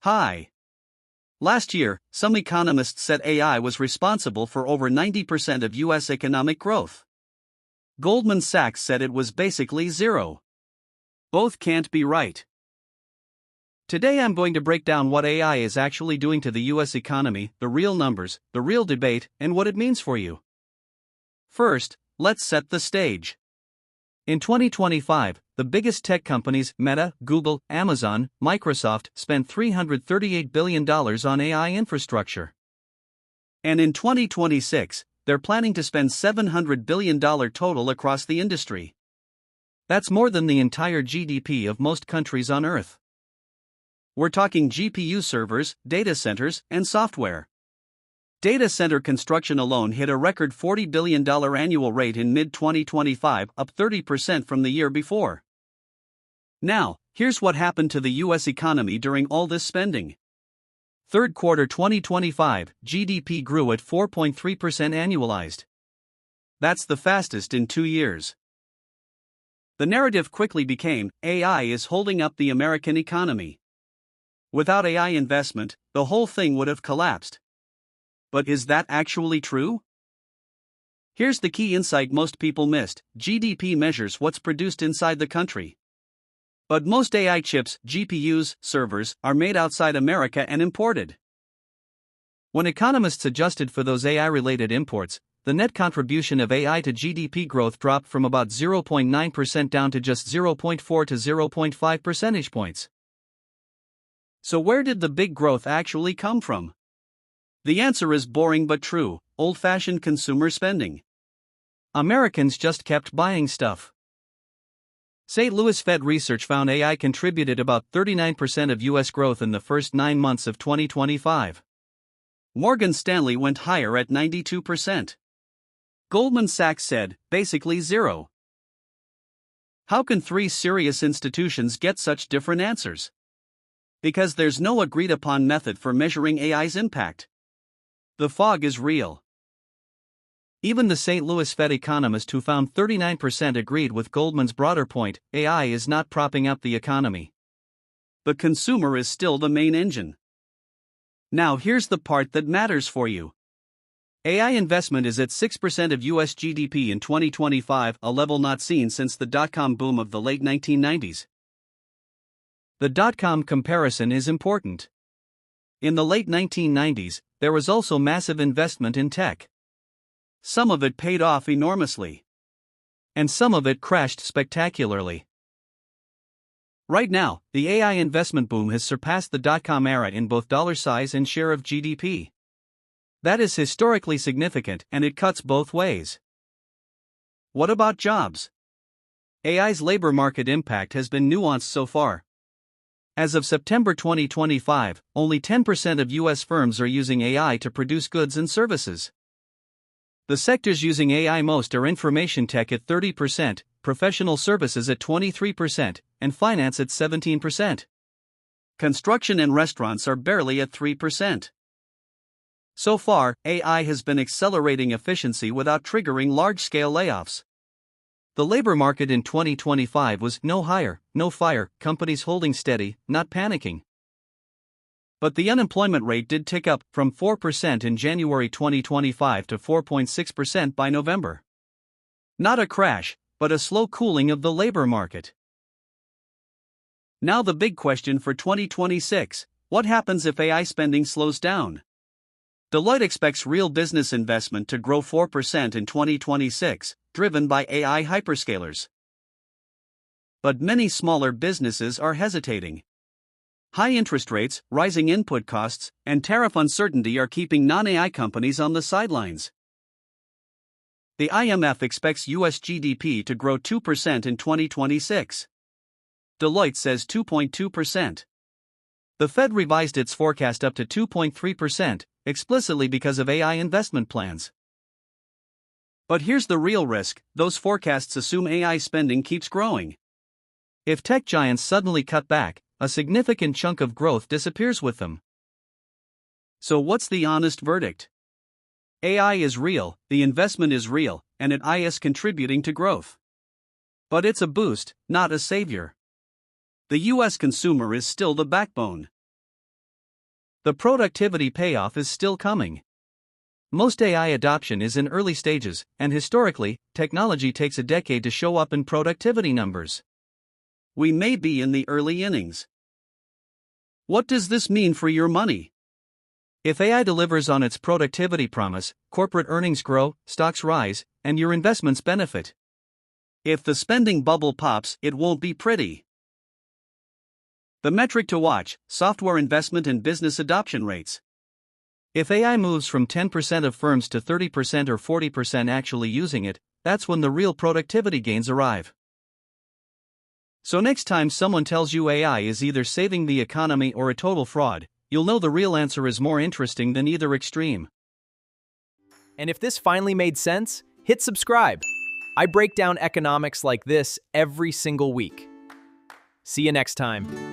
Hi. Last year, some economists said AI was responsible for over 90% of US economic growth. Goldman Sachs said it was basically zero. Both can't be right. Today I'm going to break down what AI is actually doing to the US economy, the real numbers, the real debate, and what it means for you. First, let's set the stage. In 2025, the biggest tech companies, Meta, Google, Amazon, Microsoft, spent $338 billion on AI infrastructure. And in 2026, they're planning to spend $700 billion total across the industry. That's more than the entire GDP of most countries on Earth. We're talking GPU servers, data centers, and software. Data center construction alone hit a record $40 billion annual rate in mid-2025, up 30% from the year before. Now, here's what happened to the US economy during all this spending. Third quarter 2025, GDP grew at 4.3% annualized. That's the fastest in 2 years. The narrative quickly became, AI is holding up the American economy. Without AI investment, the whole thing would have collapsed. But is that actually true? Here's the key insight most people missed: GDP measures what's produced inside the country. But most AI chips, GPUs, servers, are made outside America and imported. When economists adjusted for those AI-related imports, the net contribution of AI to GDP growth dropped from about 0.9% down to just 0.4 to 0.5 percentage points. So where did the big growth actually come from? The answer is boring but true: old-fashioned consumer spending. Americans just kept buying stuff. St. Louis Fed research found AI contributed about 39% of US growth in the first 9 months of 2025. Morgan Stanley went higher at 92%. Goldman Sachs said, basically zero. How can three serious institutions get such different answers? Because there's no agreed-upon method for measuring AI's impact. The fog is real. Even the St. Louis Fed economist who found 39% agreed with Goldman's broader point: AI is not propping up the economy. The consumer is still the main engine. Now here's the part that matters for you. AI investment is at 6% of US GDP in 2025, a level not seen since the dot-com boom of the late 1990s. The dot-com comparison is important. In the late 1990s, there was also massive investment in tech. Some of it paid off enormously. And some of it crashed spectacularly. Right now, the AI investment boom has surpassed the dot-com era in both dollar size and share of GDP. That is historically significant, and it cuts both ways. What about jobs? AI's labor market impact has been nuanced so far. As of September 2025, only 10% of US firms are using AI to produce goods and services. The sectors using AI most are information tech at 30%, professional services at 23%, and finance at 17%. Construction and restaurants are barely at 3%. So far, AI has been accelerating efficiency without triggering large-scale layoffs. The labor market in 2025 was no hire, no fire, companies holding steady, not panicking. But the unemployment rate did tick up, from 4% in January 2025 to 4.6% by November. Not a crash, but a slow cooling of the labor market. Now the big question for 2026: what happens if AI spending slows down? Deloitte expects real business investment to grow 4% in 2026, driven by AI hyperscalers. But many smaller businesses are hesitating. High interest rates, rising input costs, and tariff uncertainty are keeping non-AI companies on the sidelines. The IMF expects US GDP to grow 2% in 2026. Deloitte says 2.2%. The Fed revised its forecast up to 2.3%, explicitly because of AI investment plans. But here's the real risk: those forecasts assume AI spending keeps growing. If tech giants suddenly cut back, a significant chunk of growth disappears with them. So what's the honest verdict? AI is real, the investment is real, and it is contributing to growth. But it's a boost, not a savior. The US consumer is still the backbone. The productivity payoff is still coming. Most AI adoption is in early stages, and historically, technology takes a decade to show up in productivity numbers. We may be in the early innings. What does this mean for your money? If AI delivers on its productivity promise, corporate earnings grow, stocks rise, and your investments benefit. If the spending bubble pops, it won't be pretty. The metric to watch: software investment and business adoption rates. If AI moves from 10% of firms to 30% or 40% actually using it, that's when the real productivity gains arrive. So next time someone tells you AI is either saving the economy or a total fraud, you'll know the real answer is more interesting than either extreme. And if this finally made sense, hit subscribe. I break down economics like this every single week. See you next time.